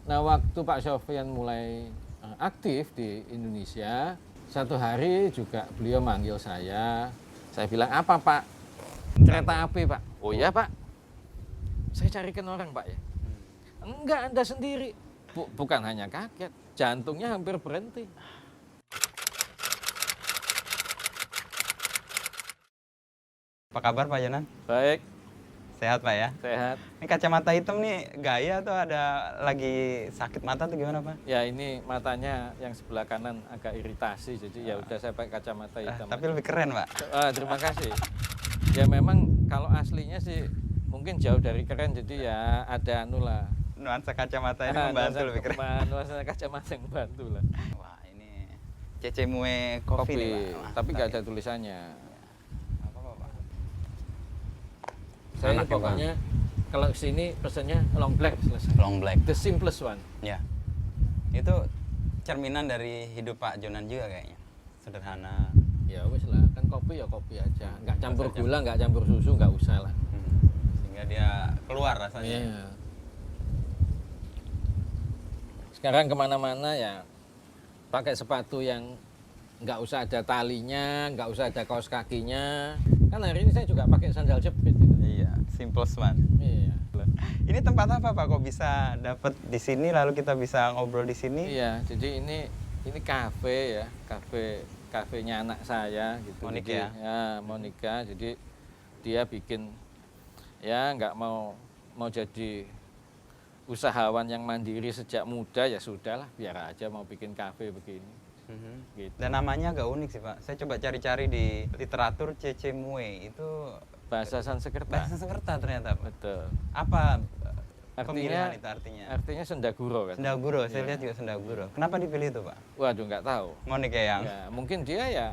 Nah, waktu Pak Sofyan mulai aktif di Indonesia, satu hari juga beliau manggil saya. Saya bilang, apa Pak? Kereta api Pak. Oh iya Pak, saya carikan orang Pak ya. Enggak, Anda sendiri. Bukan hanya kaget, jantungnya hampir berhenti. Apa kabar Pak Jonan? Baik, Sehat Pak ya? sehat. Ini kacamata hitam nih gaya atau ada lagi sakit mata atau gimana Pak? Ya ini matanya yang sebelah kanan agak iritasi, jadi ya udah saya pakai kacamata hitam. Tapi lebih keren Pak. Terima kasih. Ya memang kalau aslinya sih mungkin jauh dari keren, jadi ya ada anu lah. Nuansa kacamata ini membantu lebih keren. Nuansa kacamata yang membantu lah. Wah ini Cece Mue Coffee nih Pak. Tapi nggak ada tulisannya. Apa Pak? Saya ini Anaknya pokoknya kalau sini pesannya long black selesai. Long black. The simplest one. Ya. Itu cerminan dari hidup Pak Jonan juga kayaknya. Sederhana. Ya wes lah, kan kopi ya kopi aja. Nggak campur gula, nggak campur susu, nggak usah lah. Sehingga dia keluar rasanya. Iya. Sekarang kemana-mana ya pakai sepatu yang nggak usah ada talinya, nggak usah ada kaos kakinya. Kan hari ini saya juga pakai sandal jepit. Gitu. Iya, simplest one. Iya. Ini tempat apa Pak? Kok bisa dapat di sini lalu kita bisa ngobrol di sini? Iya, jadi ini kafe ya, kafenya anak saya gitu. Monica jadi, ya? Ya, Monica. Jadi dia bikin ya nggak mau jadi usahawan yang mandiri sejak muda, ya sudahlah biar aja mau bikin kafe begini. Gitu. Dan namanya agak unik sih Pak. Saya coba cari-cari di literatur Cece Mue itu Bahasa Sanskerta. bahasa Sanskerta ternyata Pak. Betul. Apa Artinya pemilihan itu artinya? Artinya sendaguro kan. Sendaguro, saya lihat juga sendaguro. Kenapa dipilih itu Pak? Waduh nggak tahu. Monica yang Ya, mungkin dia ya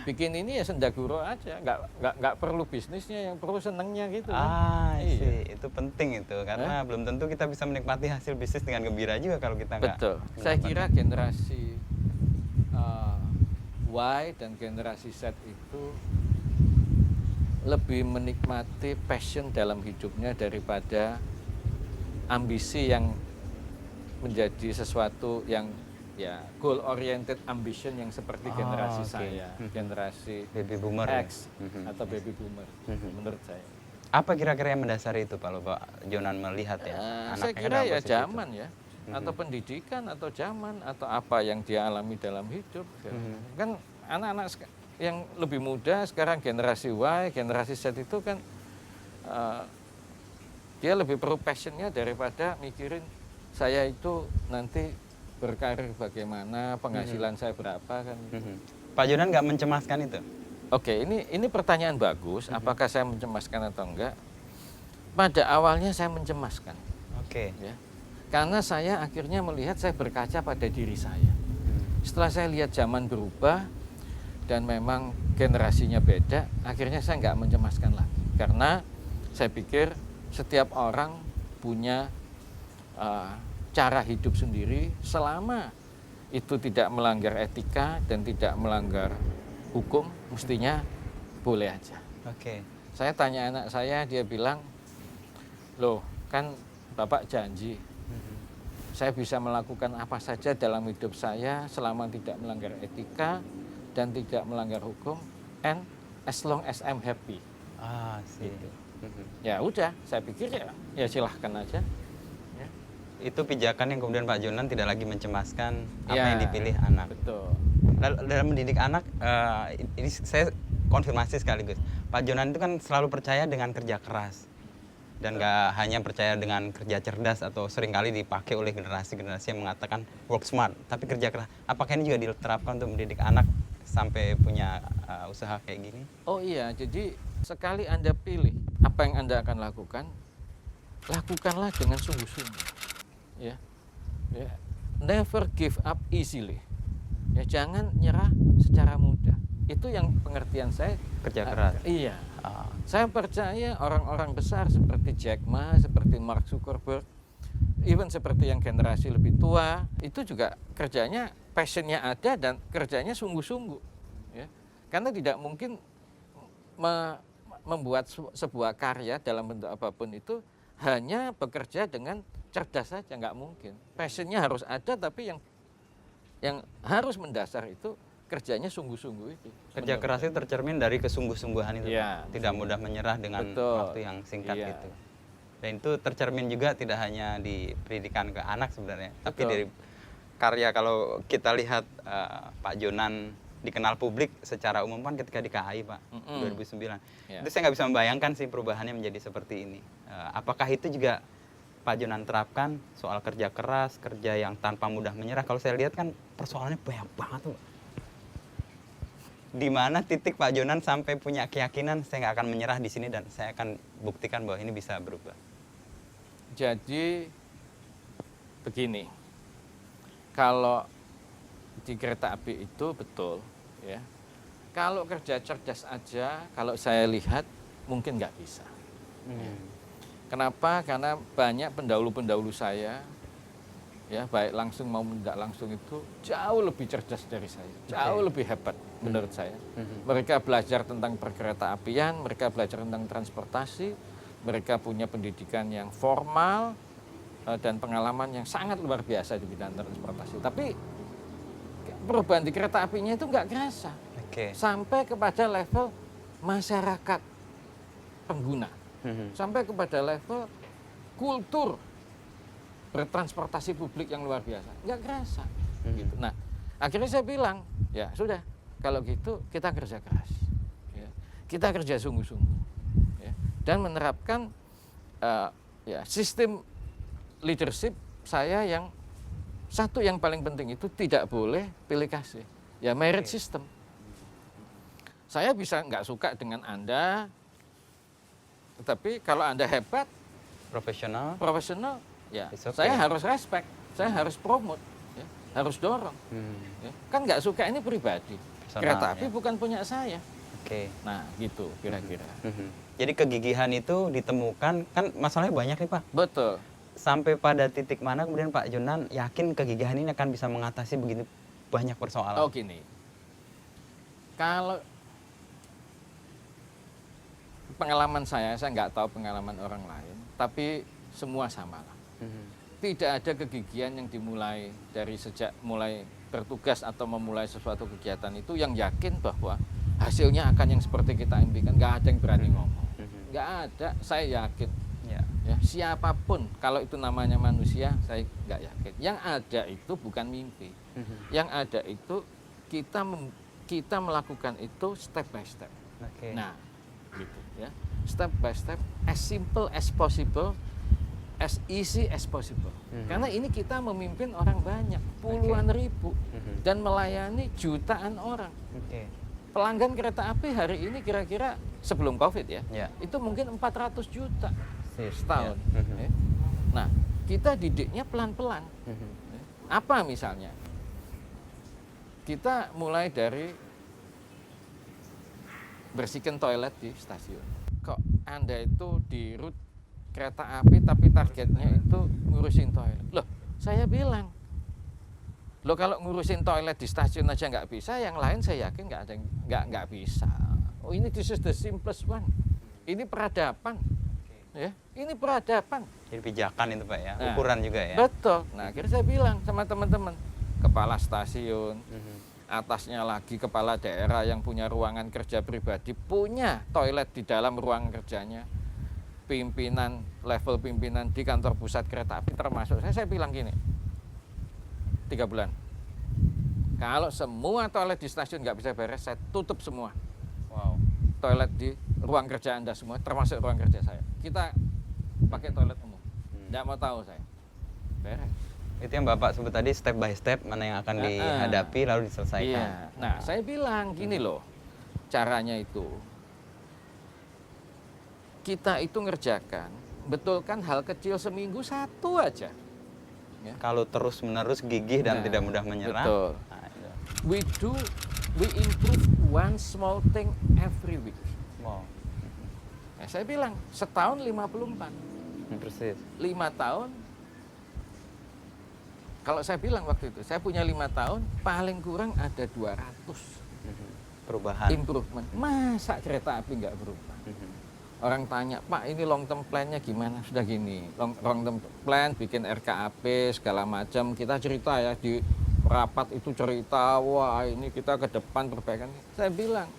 bikin ini ya sendaguro aja, nggak perlu bisnisnya, yang perlu senengnya gitu. Iya. Itu penting itu karena belum tentu kita bisa menikmati hasil bisnis dengan gembira juga kalau kita nggak. Betul. Saya kira generasi Y dan generasi Z itu lebih menikmati passion dalam hidupnya daripada ambisi yang menjadi sesuatu yang ya goal oriented ambition yang seperti generasi saya, generasi Baby boomer X atau baby boomer menurut saya. Apa kira-kira yang mendasari itu Pak Jonan melihat ya? Saya kira ya zaman ya, atau pendidikan atau zaman atau apa yang dia alami dalam hidup. Kan anak-anak yang lebih muda sekarang generasi Y, generasi Z itu kan dia lebih perlu passionnya daripada mikirin saya itu nanti berkarir bagaimana, penghasilan saya berapa kan. Pak Jonan nggak mencemaskan itu? Oke, ini pertanyaan bagus. Apakah saya mencemaskan atau enggak? Pada awalnya saya mencemaskan. Oke. Ya. Karena saya akhirnya melihat, saya berkaca pada diri saya. Setelah saya lihat zaman berubah dan memang generasinya beda, akhirnya saya nggak mencemaskan lagi. Karena saya pikir setiap orang punya cara hidup sendiri selama itu tidak melanggar etika dan tidak melanggar hukum, mestinya boleh aja. Oke. Saya tanya anak saya, dia bilang, loh kan Bapak janji saya bisa melakukan apa saja dalam hidup saya selama tidak melanggar etika dan tidak melanggar hukum, and as long as I'm happy. Sih. Gitu. Ya udah, saya pikir ya silahkan aja. Ya. Itu pijakan yang kemudian Pak Jonan tidak lagi mencemaskan apa Ya, yang dipilih anak. Betul. Dalam mendidik anak, ini saya konfirmasi sekaligus. Pak Jonan itu kan selalu percaya dengan kerja keras. Dan nggak hanya percaya dengan kerja cerdas atau seringkali dipakai oleh generasi-generasi yang mengatakan work smart. Tapi kerja keras. Apakah ini juga diterapkan untuk mendidik anak sampai punya usaha kayak gini? Oh iya, jadi sekali Anda pilih apa yang Anda akan lakukan, lakukanlah dengan sungguh-sungguh. Ya. Never give up easily. Ya, jangan nyerah secara mudah. Itu yang pengertian saya. Kerja keras. Iya. Saya percaya orang-orang besar seperti Jack Ma, seperti Mark Zuckerberg, even seperti yang generasi lebih tua, itu juga kerjanya, passionnya ada dan kerjanya sungguh-sungguh. Ya. Karena tidak mungkin membuat sebuah karya dalam bentuk apapun itu hanya bekerja dengan cerdas saja, nggak mungkin. Passionnya harus ada, tapi yang harus mendasar itu kerjanya sungguh-sungguh itu. Kerja keras itu tercermin dari kesungguh-sungguhan itu, Iya. Pak. Tidak mudah menyerah dengan Betul. waktu yang singkat Iya. gitu. Dan itu tercermin juga tidak hanya di pendidikan ke anak sebenarnya, tapi Betul. dari karya. Kalau kita lihat Pak Jonan dikenal publik secara umum kan ketika di KAI, Pak, 2009. Ya. Itu saya nggak bisa membayangkan sih perubahannya menjadi seperti ini. Apakah itu juga Pak Jonan terapkan soal kerja keras, kerja yang tanpa mudah menyerah? Kalau saya lihat kan persoalannya banyak banget tuh, Pak. Di mana titik Pak Jonan sampai punya keyakinan saya nggak akan menyerah di sini dan saya akan buktikan bahwa ini bisa berubah. Jadi begini, kalau di kereta api itu betul, ya. Kalau kerja cerdas aja, kalau saya lihat mungkin nggak bisa. Kenapa? Karena banyak pendahulu-pendahulu saya, ya, baik langsung maupun tidak langsung itu jauh lebih cerdas dari saya, jauh lebih hebat menurut saya. Mereka belajar tentang perkereta apian, mereka belajar tentang transportasi, mereka punya pendidikan yang formal dan pengalaman yang sangat luar biasa di bidang transportasi. Tapi perubahan di kereta apinya itu nggak kerasa. Sampai kepada level masyarakat pengguna, sampai kepada level kultur bertransportasi publik yang luar biasa, nggak kerasa. Gitu. Nah, akhirnya saya bilang, ya sudah, kalau gitu kita kerja keras, ya. Kita kerja sungguh-sungguh, ya. Dan menerapkan ya, sistem leadership saya yang satu yang paling penting itu tidak boleh pilih kasih, ya, merit system. Saya bisa nggak suka dengan Anda, tetapi kalau Anda hebat, Profesional, ya, it's okay. saya harus respect, saya harus promote, ya, harus dorong. Ya. Kan nggak suka ini pribadi. Personal, Kereta api ya. bukan punya saya. Oke. Nah, gitu kira-kira. Jadi kegigihan itu ditemukan, kan masalahnya banyak nih, Pak. Betul. Sampai pada titik mana kemudian Pak Jonan yakin kegigihan ini akan bisa mengatasi begitu banyak persoalan? Oh, gini. Kalau pengalaman saya nggak tahu pengalaman orang lain, tapi semua sama lah. Tidak ada kegigihan yang dimulai dari sejak mulai bertugas atau memulai sesuatu kegiatan itu yang yakin bahwa hasilnya akan yang seperti kita impikan. Nggak ada yang berani ngomong. Nggak ada, saya yakin. Ya, siapapun, kalau itu namanya manusia, saya nggak yakin. Yang ada itu bukan mimpi. Yang ada itu kita melakukan itu step by step. Nah, gitu ya. Step by step, as simple as possible, as easy as possible. Karena ini kita memimpin orang banyak, puluhan ribu, dan melayani jutaan orang. Pelanggan kereta api hari ini kira-kira sebelum COVID ya, itu mungkin 400 juta setahun. Ya. Nah, kita didiknya pelan-pelan. Apa misalnya? Kita mulai dari bersihkan toilet di stasiun. Kok Anda itu di rute kereta api tapi targetnya itu ngurusin toilet? Loh, saya bilang, loh kalau ngurusin toilet di stasiun aja nggak bisa, yang lain saya yakin nggak ada yang nggak bisa. Oh, ini this is the simplest one. Ini peradaban. Ya, ini peradaban. Jadi pijakan itu Pak ya, Nah, ukuran juga ya. Betul. Nah, akhirnya saya bilang sama teman-teman, kepala stasiun, atasnya lagi kepala daerah yang punya ruangan kerja pribadi, punya toilet di dalam ruang kerjanya, pimpinan, level pimpinan di kantor pusat kereta api termasuk saya bilang gini, 3 bulan. Kalau semua toilet di stasiun nggak bisa beres, saya tutup semua. Wow. Toilet di ruang kerja Anda semua, termasuk ruang kerja saya. Kita pakai toilet umum. Nggak mau tahu saya. Beres. Itu yang Bapak sebut tadi step by step, mana yang akan dihadapi lalu diselesaikan. Iya. Nah, saya bilang gini loh, caranya itu. Kita itu ngerjakan, betulkan hal kecil seminggu satu aja. Ya. Kalau terus-menerus gigih dan tidak mudah menyerah. Betul. Nah, itu. We improve one small thing every week. Wow. Nah, saya bilang setahun 54. Persis. 5 tahun. Kalau saya bilang waktu itu, saya punya 5 tahun, paling kurang ada 200 Perubahan. improvement. Masa kereta api nggak berubah? Orang tanya, Pak ini long term plan-nya gimana? Sudah gini, long term plan, bikin RKAP, segala macam. Kita cerita ya, di rapat itu cerita, wah ini kita ke depan perbaikan. Saya bilang,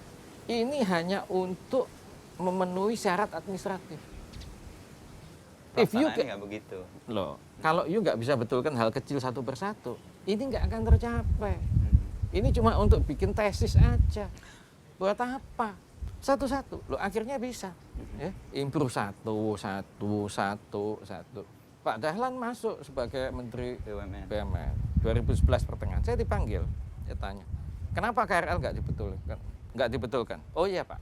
ini hanya untuk memenuhi syarat administratif. If you Pelaksanaannya nggak begitu. Loh, kalau you nggak bisa betulkan hal kecil satu persatu, ini nggak akan tercapai. Ini cuma untuk bikin tesis aja. Buat apa? Satu-satu. Loh, akhirnya bisa. Ya, improve satu. Pak Dahlan masuk sebagai Menteri BUMN 2011 pertengahan. Saya dipanggil, saya tanya, kenapa KRL nggak dibetulkan? Nggak dibetulkan? Oh iya Pak,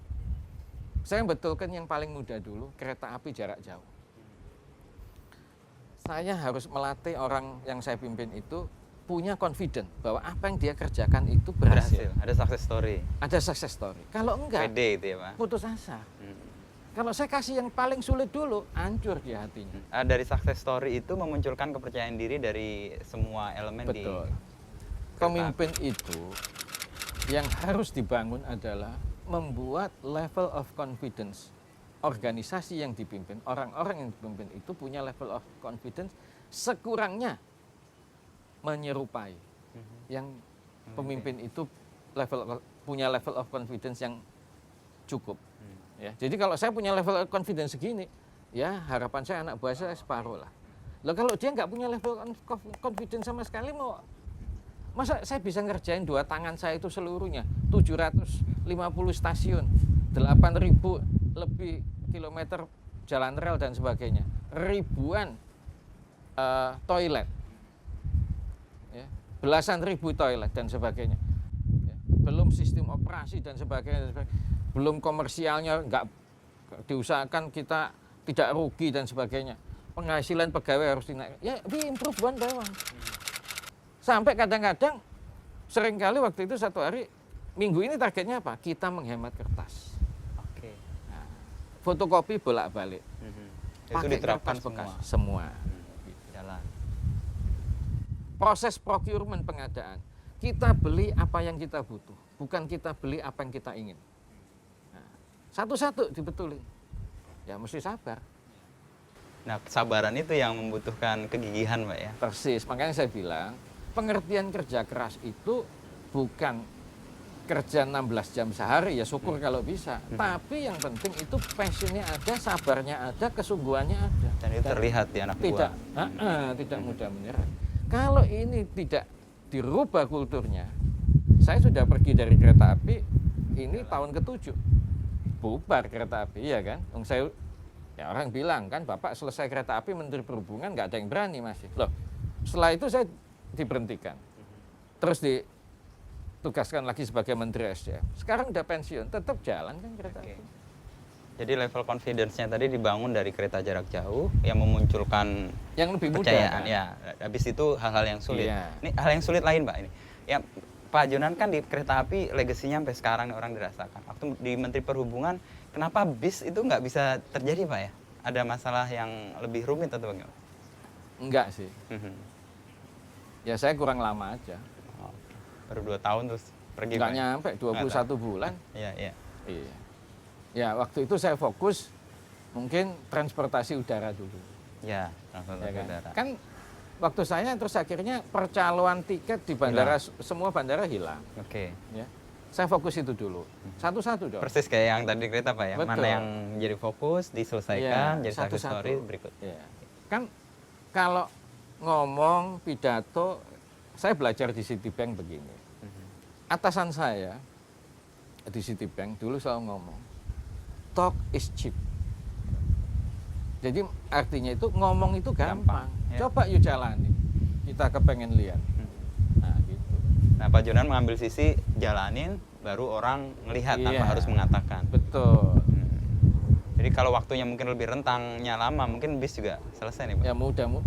saya betulkan yang paling mudah dulu, kereta api jarak jauh. Saya harus melatih orang yang saya pimpin itu punya confident bahwa apa yang dia kerjakan itu berhasil. Ada success story. Ada success story. Kalau enggak, PD itu ya Pak. putus asa. Kalau saya kasih yang paling sulit dulu, hancur di hatinya. Dari success story itu memunculkan kepercayaan diri dari semua elemen di Betul. Pemimpin itu yang harus dibangun adalah membuat level of confidence. Organisasi yang dipimpin, orang-orang yang dipimpin itu punya level of confidence sekurangnya menyerupai yang pemimpin itu punya level of confidence yang cukup. Ya, jadi kalau saya punya level of confidence segini, ya harapan saya anak buah saya separuh lah. Loh kalau dia nggak punya level of confidence sama sekali, masa saya bisa ngerjain dua tangan saya itu seluruhnya 750 stasiun, 8.000 lebih kilometer jalan rel dan sebagainya, ribuan toilet, ya, belasan ribu toilet dan sebagainya, ya, belum sistem operasi dan sebagainya, belum komersialnya, nggak diusahakan kita tidak rugi dan sebagainya, penghasilan pegawai harus dinaik, ya improve one by one. Sampai kadang-kadang seringkali waktu itu satu hari, minggu ini targetnya apa? Kita menghemat kertas. Oke. Nah, fotokopi bolak-balik. Itu Pakai diterapkan kertas bekas semua. semua. Jalan. Proses procurement pengadaan. Kita beli apa yang kita butuh, bukan kita beli apa yang kita ingin. Nah, satu-satu dibetulin. Ya mesti sabar. Nah, kesabaran itu yang membutuhkan kegigihan, Pak ya. Persis, makanya saya bilang, pengertian kerja keras itu bukan kerja 16 jam sehari, ya syukur kalau bisa. Tapi yang penting itu passionnya ada, sabarnya ada, kesungguhannya ada. Dan itu terlihat di anak Tidak, buah. tidak mudah menyerah. Kalau ini tidak dirubah kulturnya, saya sudah pergi dari kereta api, ini tahun ke-7. Bubar kereta api, ya kan? Ya orang bilang kan, Bapak selesai kereta api, Menteri Perhubungan nggak ada yang berani masih. Loh, setelah itu saya diberhentikan. Terus ditugaskan lagi sebagai Menteri SDM. Sekarang udah pensiun, tetap jalan kan kereta api. Jadi level confidence-nya tadi dibangun dari kereta jarak jauh yang memunculkan yang lebih mudah. Kepercayaan, Kan? ya. Habis itu hal-hal yang sulit. Iya. Ini hal yang sulit lain, Pak, ini. Ya, Pak Jonan kan di kereta api legasinya sampai sekarang orang dirasakan. Waktu di Menteri Perhubungan, kenapa bis itu nggak bisa terjadi, Pak ya? Ada masalah yang lebih rumit atau bagaimana? Enggak sih. Ya saya kurang lama aja. Oh, baru 2 tahun terus pergi, Enggak Pak? nyampe 21 bulan. Iya, iya. Iya. Ya waktu itu saya fokus mungkin transportasi udara dulu. Ya, Ya transportasi kan? udara. Kan waktu saya terus akhirnya percaloan tiket di bandara, semua bandara hilang. Oke. Ya. Saya fokus itu dulu. Satu-satu dong. Persis kayak yang tadi kereta, Pak ya. Betul. Mana yang menjadi fokus, diselesaikan, Iya, jadi success satu-satu. story berikut. Ya. Kan kalau ngomong pidato, saya belajar di Citibank begini. Atasan saya di Citibank dulu selalu ngomong, talk is cheap. Jadi artinya itu ngomong itu gampang. Ya. Coba yuk jalani. Kita kepengen lihat. Nah, gitu. Nah, Pak Jonan mengambil sisi jalanin, baru orang melihat tanpa Iya. harus mengatakan. Betul. Jadi kalau waktunya mungkin lebih rentangnya lama, mungkin bis juga selesai nih, Pak.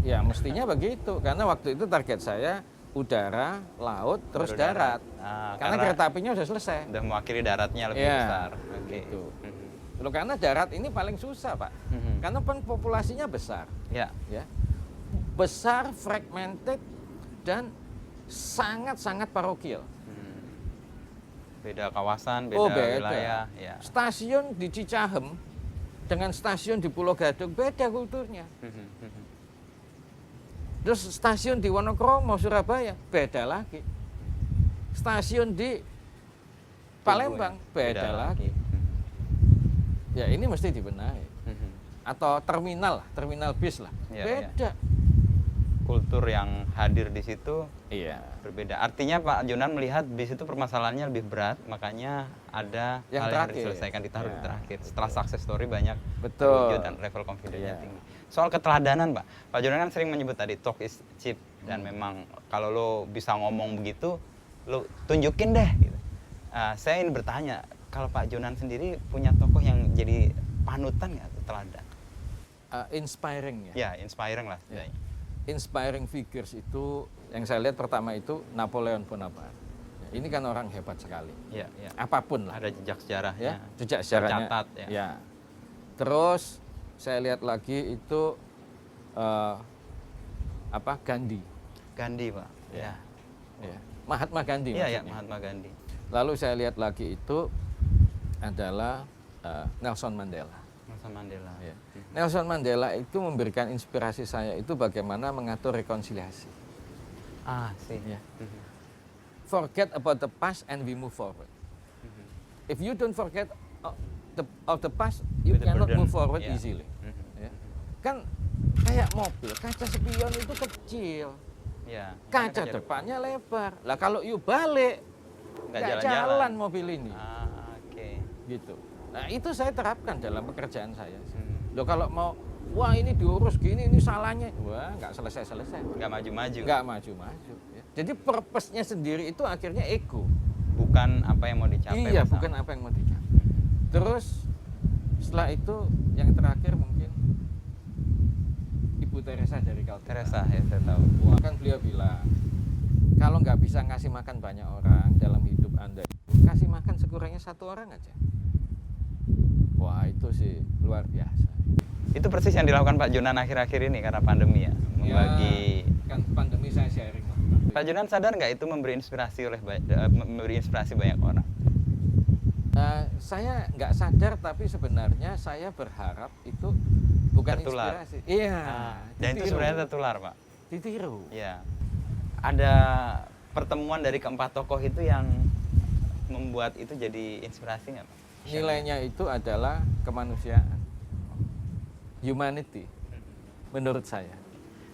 Ya mestinya begitu. Karena waktu itu target saya udara, laut, terus Baru darat. Ah, Karena kereta apinya udah selesai. udah mewakili daratnya lebih Iya, besar. Oke. gitu. Loh, karena darat ini paling susah, Pak. Karena populasinya besar. Ya. Ya. Besar, fragmented, dan sangat-sangat parokial. Beda kawasan, beda Oh, beda. wilayah. Ya. Stasiun di Cicahem dengan stasiun di Pulau Gadung beda kulturnya. Terus stasiun di Wonokromo, Surabaya beda lagi. Stasiun di Palembang beda lagi. Ya ini mesti dibenahi. Atau terminal lah, terminal bis lah, Ya, beda. Kultur yang hadir di situ Iya. berbeda. Artinya Pak Jonan melihat bis itu permasalahannya lebih berat, makanya ada Yang hal yang harus terakhir. diselesaikan ditaruh di Ya, terakhir. Setelah success story banyak Betul. terwujud dan level confidence-nya Iya. tinggi. Soal keteladanan, Pak Jonan kan sering menyebut tadi talk is cheap, dan memang kalau lo bisa ngomong begitu, lo tunjukin deh. Gitu. Saya ingin bertanya, kalau Pak Jonan sendiri punya tokoh yang jadi panutan nggak, teladan? Inspiring ya. Ya, inspiring lah. Ya. Inspiring figures itu yang saya lihat pertama itu Napoleon Bonaparte. Ya, ini kan orang hebat sekali. Ya, ya. Apapun lah. Ada jejak sejarahnya. Ya, jejak sejarahnya. Tercatat, ya. Ya. Terus saya lihat lagi itu Gandhi. Gandhi, Pak. Ya. Ya. Mahatma Gandhi. Iya, ya, maksudnya. Mahatma Gandhi. Lalu saya lihat lagi itu adalah Nelson Mandela. Nelson Mandela. Ya. Nelson Mandela itu memberikan inspirasi saya itu bagaimana mengatur rekonsiliasi. Sih. Ya. Forget about the past and we move forward. If you don't forget of the past, you With the cannot burden, move forward yeah. easily. Ya. Kan kayak mobil, kaca spion itu kecil, Ya. kaca depannya lebar. Lah kalau you balik, nggak jalan mobil ini. Oke. Gitu. Nah itu saya terapkan dalam pekerjaan saya. Loh kalau mau, wah ini diurus gini, ini salahnya, wah nggak selesai-selesai. Nggak maju-maju. Nggak maju-maju. Ya. Jadi purpose-nya sendiri itu akhirnya ego. Bukan apa yang mau dicapai. Iya, bersama. bukan apa yang mau dicapai. Terus setelah itu yang terakhir mungkin Ibu Teresa dari Calcutta. Teresa, ya saya tahu. Wah, kan beliau bilang, kalau nggak bisa ngasih makan banyak orang dalam hidup Anda, kasih makan sekurangnya 1 orang aja. Wah itu sih luar biasa. Itu persis yang dilakukan Pak Jonan akhir-akhir ini karena pandemi ya. Membagi. Ya, kan pandemi saya sharing. Pak Jonan sadar nggak itu memberi inspirasi banyak orang? Saya nggak sadar, tapi sebenarnya saya berharap itu bukan Tertular. inspirasi. Iya. Dan itu sebenarnya tertular, Pak. Ditiru. Iya. Ada pertemuan dari keempat tokoh itu yang membuat itu jadi inspirasi nggak, Pak? Nilainya itu adalah kemanusiaan, humanity, menurut saya.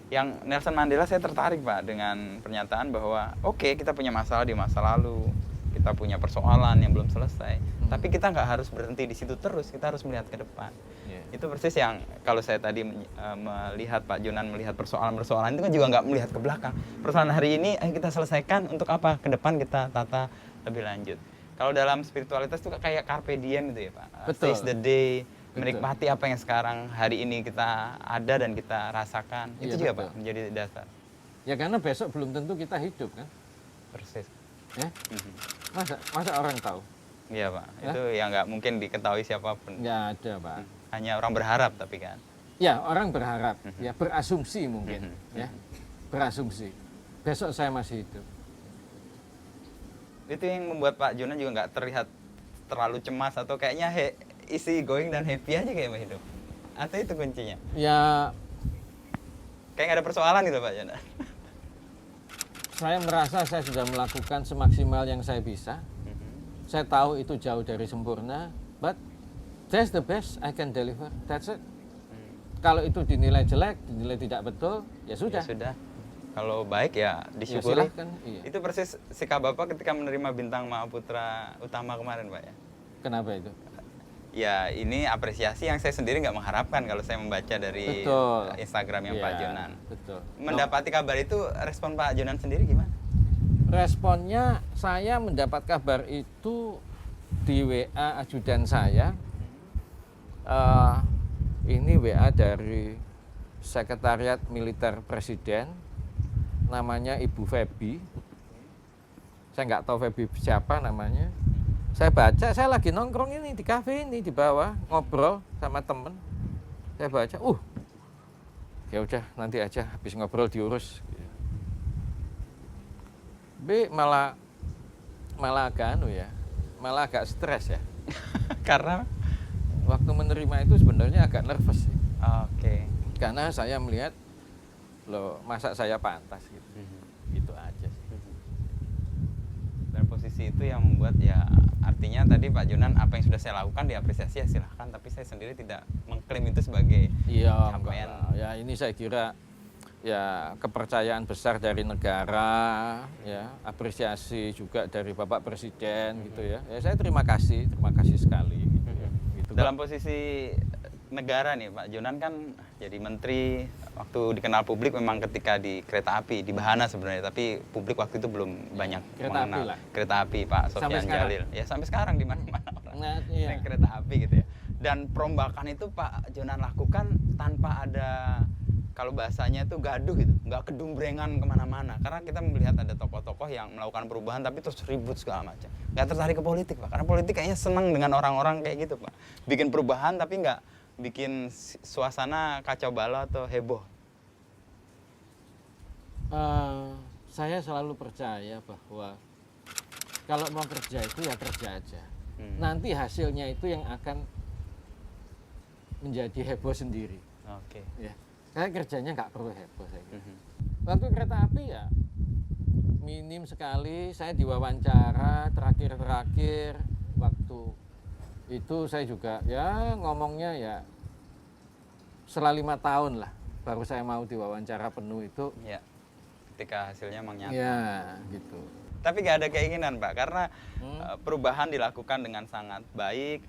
Yang Nelson Mandela saya tertarik, Pak, dengan pernyataan bahwa oke, kita punya masalah di masa lalu, kita punya persoalan yang belum selesai, tapi kita nggak harus berhenti di situ terus, kita harus melihat ke depan. Itu persis yang kalau saya tadi melihat Pak Jonan melihat persoalan-persoalan itu kan juga nggak melihat ke belakang. Persoalan hari ini kita selesaikan, untuk apa? Ke depan kita tata lebih lanjut. Kalau dalam spiritualitas itu kayak carpe diem gitu ya, Pak. Betul. Seize the day, Betul. menikmati apa yang sekarang hari ini kita ada dan kita rasakan. Iya, Itu juga betul. Pak menjadi dasar. Ya karena besok belum tentu kita hidup kan. Persis. Ya? Masa orang tahu? Iya, Pak. Itu yang nggak mungkin diketahui siapapun. Nggak ada, Pak. Hanya orang berharap tapi kan. Ya orang berharap, ya berasumsi mungkin, ya berasumsi. Besok saya masih hidup. Itu yang membuat Pak Jonan juga nggak terlihat terlalu cemas atau kayaknya easy going dan happy aja kayak hidup. Atau itu kuncinya? Ya Kayak nggak ada persoalan gitu Pak Jonan. saya merasa saya sudah melakukan semaksimal yang saya bisa. Saya tahu itu jauh dari sempurna, but that's the best I can deliver. That's it. Kalau itu dinilai jelek, dinilai tidak betul, ya sudah. Ya sudah. Kalau baik ya Ya disyukuri. silahkan, iya. Itu persis sikap Bapak ketika menerima bintang Mahaputra Utama kemarin, Pak ya. Kenapa itu? Ya ini apresiasi yang saya sendiri nggak mengharapkan kalau saya membaca dari Betul. Instagramnya Iya, Pak Jonan. Betul. Mendapati kabar itu, respon Pak Jonan sendiri gimana? Responnya, saya mendapat kabar itu di WA ajudan saya. Ini WA dari Sekretariat Militer Presiden, namanya Ibu Febi. Saya nggak tahu Febi siapa namanya. Saya baca, saya lagi nongkrong ini di kafe ini di bawah, ngobrol sama temen. Saya baca, ya udah nanti aja habis ngobrol diurus. Malah agak malah agak stres ya. Karena Waktu menerima itu sebenarnya agak nervous sih. Oke. Karena saya melihat, loh masa saya pantas gitu. Gitu aja sih. Dan posisi itu yang membuat ya, artinya tadi Pak Jonan apa yang sudah saya lakukan diapresiasi ya silahkan, tapi saya sendiri tidak mengklaim itu sebagai Iya, capaian. ya ini saya kira ya kepercayaan besar dari negara, ya apresiasi juga dari Bapak Presiden gitu ya. Ya saya terima kasih sekali. Gitu, ya. Gitu, Dalam Pak. posisi negara nih Pak Jonan kan jadi menteri, waktu dikenal publik memang ketika di kereta api, di Bahana sebenarnya, tapi publik waktu itu belum banyak Kereta api mengenal lah. kereta api Pak Sampai Sofyan sekarang. Jalil. Ya sampai sekarang di mana-mana orang Nah, iya. naik kereta api gitu ya. Dan perombakan itu Pak Jonan lakukan tanpa ada, kalau bahasanya itu gaduh gitu, nggak kedumbrengan kemana-mana. Karena kita melihat ada tokoh-tokoh yang melakukan perubahan tapi terus ribut segala macam. Nggak tertarik ke politik Pak, karena politik kayaknya senang dengan orang-orang kayak gitu Pak. Bikin perubahan tapi nggak bikin suasana kacau balau atau heboh. Saya selalu percaya bahwa kalau mau kerja itu ya kerja aja. Nanti hasilnya itu yang akan menjadi heboh sendiri. Oke. Ya, saya kerjanya nggak perlu heboh saya kira. Waktu kereta api ya minim sekali saya diwawancara terakhir waktu itu saya juga ya ngomongnya ya setelah 5 tahun lah baru saya mau diwawancara penuh itu. Ya, ketika hasilnya emang nyata. Ya gitu. Tapi nggak ada keinginan Pak, karena perubahan dilakukan dengan sangat baik,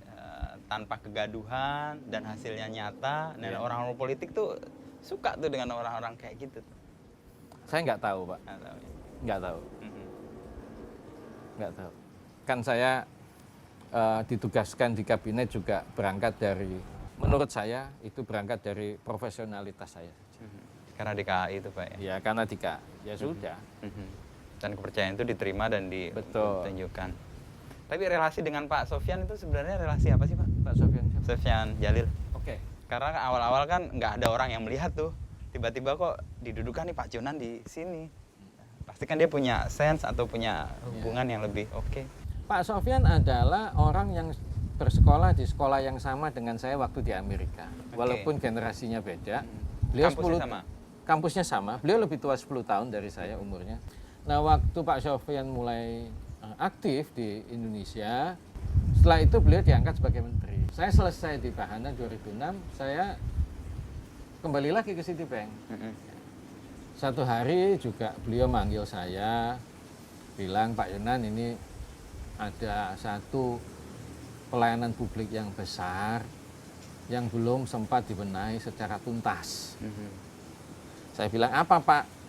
tanpa kegaduhan dan hasilnya nyata. Dan orang-orang politik tuh suka tuh dengan orang-orang kayak gitu. Saya nggak tahu Pak, Nggak tahu ya. nggak tahu, nggak tahu. Kan saya ditugaskan di kabinet juga berangkat dari, menurut saya itu berangkat dari profesionalitas saya. Karena di KAI itu Pak ya. Ya karena ya sudah. Dan kepercayaan itu diterima dan Betul. ditunjukkan. Tapi relasi dengan Pak Sofyan itu sebenarnya relasi apa sih Pak? Pak Sofyan. Sofyan Jalil. Oke. Karena awal-awal kan nggak ada orang yang melihat tuh. Tiba-tiba kok didudukan nih Pak Jonan di sini. Pasti kan dia punya sense atau punya hubungan yang lebih oke. Pak Sofyan adalah orang yang bersekolah di sekolah yang sama dengan saya waktu di Amerika. Walaupun generasinya beda. Beliau Kampusnya sama? Kampusnya sama. Beliau lebih tua 10 tahun dari saya umurnya. Nah, waktu Pak Sofyan mulai aktif di Indonesia, setelah itu beliau diangkat sebagai menteri. Saya selesai di Bahana 2006, saya kembali lagi ke Citibank. Satu hari juga beliau manggil saya, bilang, Pak Yonan ini ada satu pelayanan publik yang besar yang belum sempat dibenahi secara tuntas. Saya bilang, apa Pak?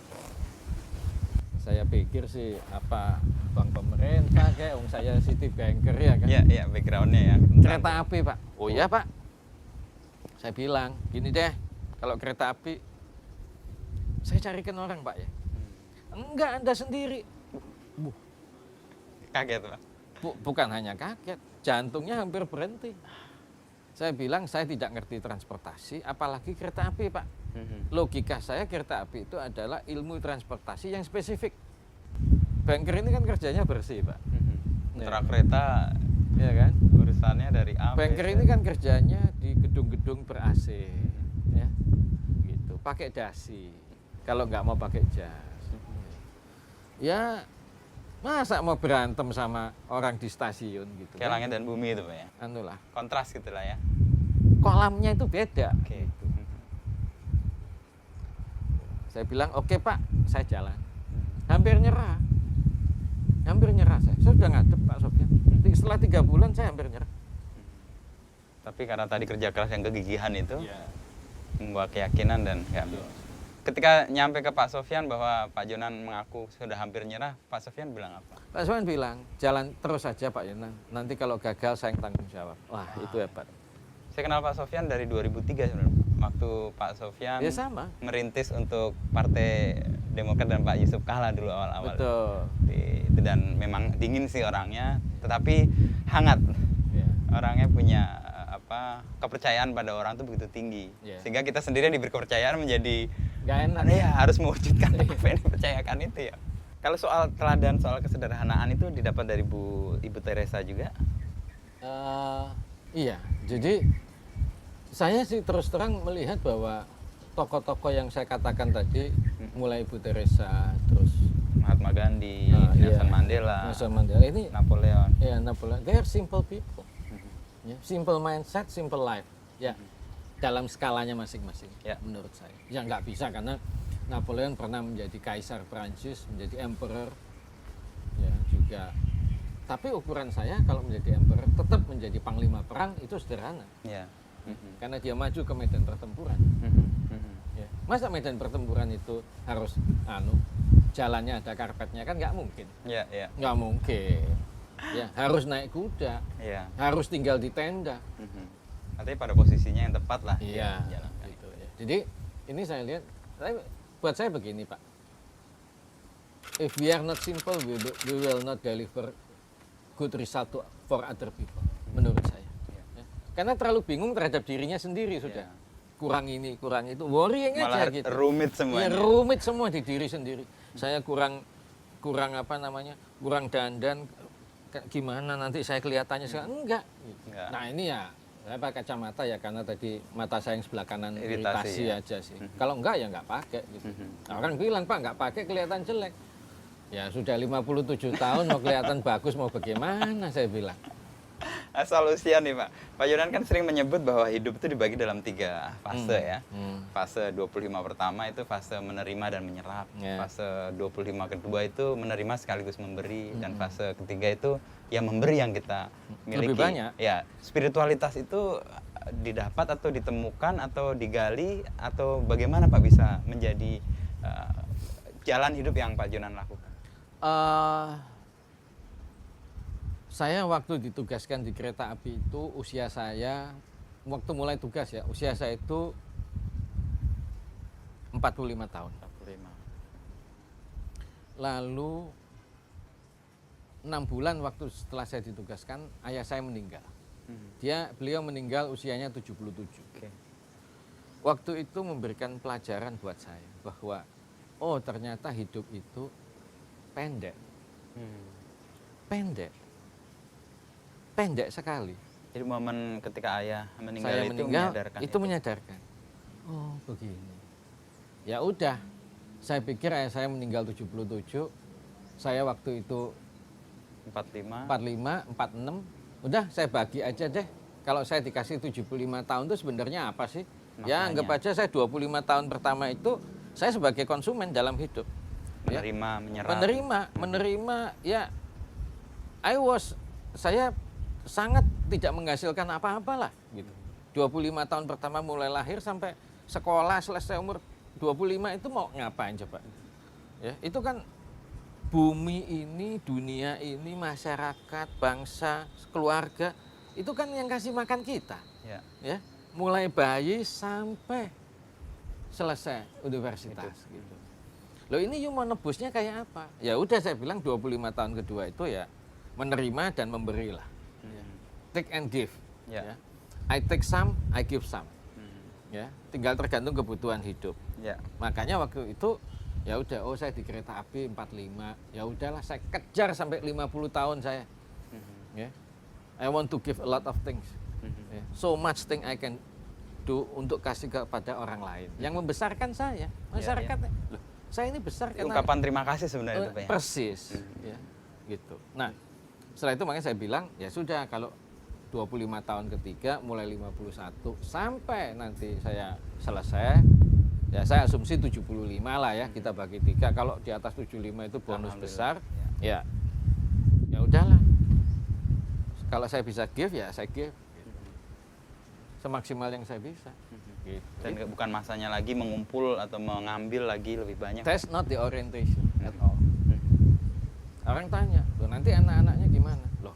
Saya pikir sih apa bank pemerintah kayak saya Citibanker ya kan. Iya, backgroundnya ya. Kereta api Pak. Oh iya Pak. Saya bilang, gini deh, kalau kereta api saya carikan orang Pak ya. Enggak, Anda sendiri. Kaget Pak. Bukan hanya kaget, jantungnya hampir berhenti. Saya bilang saya tidak ngerti transportasi, apalagi kereta api Pak. Logika saya kereta api itu adalah ilmu transportasi yang spesifik. Banker ini kan kerjanya bersih Pak. Truk kereta, ya kan? urusannya dari A. Banker ini kan kerjanya di gedung-gedung ber AC, ya, gitu. Pakai dasi. Kalau nggak mau pakai jas, ya masa mau berantem sama orang di stasiun gitu. Kayak langit dan bumi itu Pak ya. Anulah. Kontras gitu lah ya. Kolamnya itu beda. Oke. Saya bilang, oke Pak, saya jalan. Hampir nyerah saya. Saya sudah ngadep Pak Sofyan. Setelah 3 bulan saya hampir nyerah. Tapi karena tadi kerja keras yang kegigihan itu, membawa keyakinan dan ya. Ketika nyampe ke Pak Sofyan bahwa Pak Jonan mengaku sudah hampir nyerah, Pak Sofyan bilang apa? Pak Sofyan bilang, jalan terus saja Pak Yonan. Nanti kalau gagal saya yang tanggung jawab. Wah, itu hebat. Saya kenal Pak Sofyan dari 2003 sebenarnya. Waktu Pak Sofyan Ya sama. merintis untuk Partai Demokrat dan Pak Yusuf Kalla dulu awal-awal. Betul. Itu dan memang dingin sih orangnya, tetapi hangat. Ya. Orangnya punya kepercayaan pada orang itu begitu tinggi. Ya. Sehingga kita sendiri yang diberi kepercayaan menjadi Gak enak. ya harus mewujudkan apa yang dipercayakan itu ya. Kalau soal teladan, soal kesederhanaan itu didapat dari Ibu Teresa juga? Iya, jadi Saya sih terus terang melihat bahwa tokoh-tokoh yang saya katakan tadi, mulai Ibu Teresa, terus Mahatma Gandhi, iya, Nelson Mandela, Nelson Mandela ini, Napoleon. ya Napoleon, they are simple people, ya, simple mindset, simple life, ya, dalam skalanya masing-masing, Ya. menurut saya. Ya nggak bisa karena Napoleon pernah menjadi kaisar Prancis, menjadi emperor, ya juga. Tapi ukuran saya kalau menjadi emperor tetap menjadi panglima perang itu sederhana. Ya. Karena dia maju ke medan pertempuran. Ya. Masa medan pertempuran itu harus jalannya ada karpetnya, kan nggak mungkin. Ya, ya. Nggak mungkin. Ya, harus naik kuda, Ya. harus tinggal di tenda. Artinya pada posisinya yang tepat lah. Iya. dia jalankan. Gitu, ya. Jadi ini saya lihat, buat saya begini Pak. If we are not simple, we will not deliver good result for other people. Menurut saya. Ya. Karena terlalu bingung terhadap dirinya sendiri sudah. Ya. Kurang ini, kurang itu, worrying Malah aja gitu. rumit semuanya. Ya, rumit semua di diri sendiri. Saya kurang apa namanya, kurang dandan, gimana nanti saya kelihatannya sekarang enggak. Gitu. Enggak. Nah ini ya, saya pakai kacamata ya karena tadi mata saya yang sebelah kanan Iritasi, iritasi ya. aja sih. Kalau enggak ya enggak pakai gitu. Nah, orang bilang Pak enggak pakai kelihatan jelek. Ya sudah 57 tahun mau kelihatan bagus mau bagaimana saya bilang. Asal usia nih Pak. Pak Jonan kan sering menyebut bahwa hidup itu dibagi dalam 3 fase ya. Fase 25 pertama itu fase menerima dan menyerap. Ya. Fase 25 kedua itu menerima sekaligus memberi. Dan fase ketiga itu ya memberi yang kita miliki. Lebih banyak. Ya, spiritualitas itu didapat atau ditemukan atau digali atau bagaimana Pak bisa menjadi jalan hidup yang Pak Jonan lakukan? Saya waktu ditugaskan di kereta api itu usia saya, waktu mulai tugas ya, usia saya itu 45 tahun. 45. Lalu 6 bulan waktu setelah saya ditugaskan, ayah saya meninggal. Beliau meninggal usianya 77. Oke. Waktu itu memberikan pelajaran buat saya bahwa oh ternyata hidup itu pendek. Pendek sekali. Jadi momen ketika ayah meninggal Saya itu meninggal menyadarkan itu menyadarkan. Oh begini. Ya udah, saya pikir ayah saya meninggal 77, saya waktu itu 45. 45, 46, udah saya bagi aja deh. Kalau saya dikasih 75 tahun itu sebenarnya apa sih? Ya Maknanya. anggap aja saya 25 tahun pertama itu saya sebagai konsumen dalam hidup. Menerima, menyerap. Menerima ya saya sangat tidak menghasilkan apa-apa lah gitu. 25 tahun pertama mulai lahir sampai sekolah selesai umur 25 itu mau ngapain coba? Ya, itu kan bumi ini, dunia ini, masyarakat, bangsa, keluarga, itu kan yang kasih makan kita. Ya. Ya, mulai bayi sampai selesai universitas gitu. Loh ini you mau nebusnya kayak apa? Ya udah saya bilang 25 tahun kedua itu ya menerima dan memberilah. Take and give. Ya. Ya. I take some, I give some. Ya, tinggal tergantung kebutuhan hidup. Ya. Makanya waktu itu ya udah, oh saya di kereta api 45, ya udahlah saya kejar sampai 50 tahun saya. Ya. I want to give a lot of things. Ya. So much thing I can do untuk kasih kepada orang lain yang membesarkan saya, masyarakatnya. Loh, saya ini besar karena Ungkapan terima kasih sebenarnya itu Pak ya. persis, ya, gitu. Nah, setelah itu makanya saya bilang ya sudah kalau 25 tahun ketiga mulai 51 sampai nanti saya selesai, ya saya asumsi 75 lah ya, kita bagi 3. Kalau di atas 75 itu bonus besar, ya udahlah. Kalau saya bisa give ya saya give, gitu. Semaksimal yang saya bisa. Gitu. Dan bukan masanya lagi mengumpul atau mengambil lagi lebih banyak. That's not the orientation at all. Orang tanya, loh nanti anak-anaknya gimana? Loh,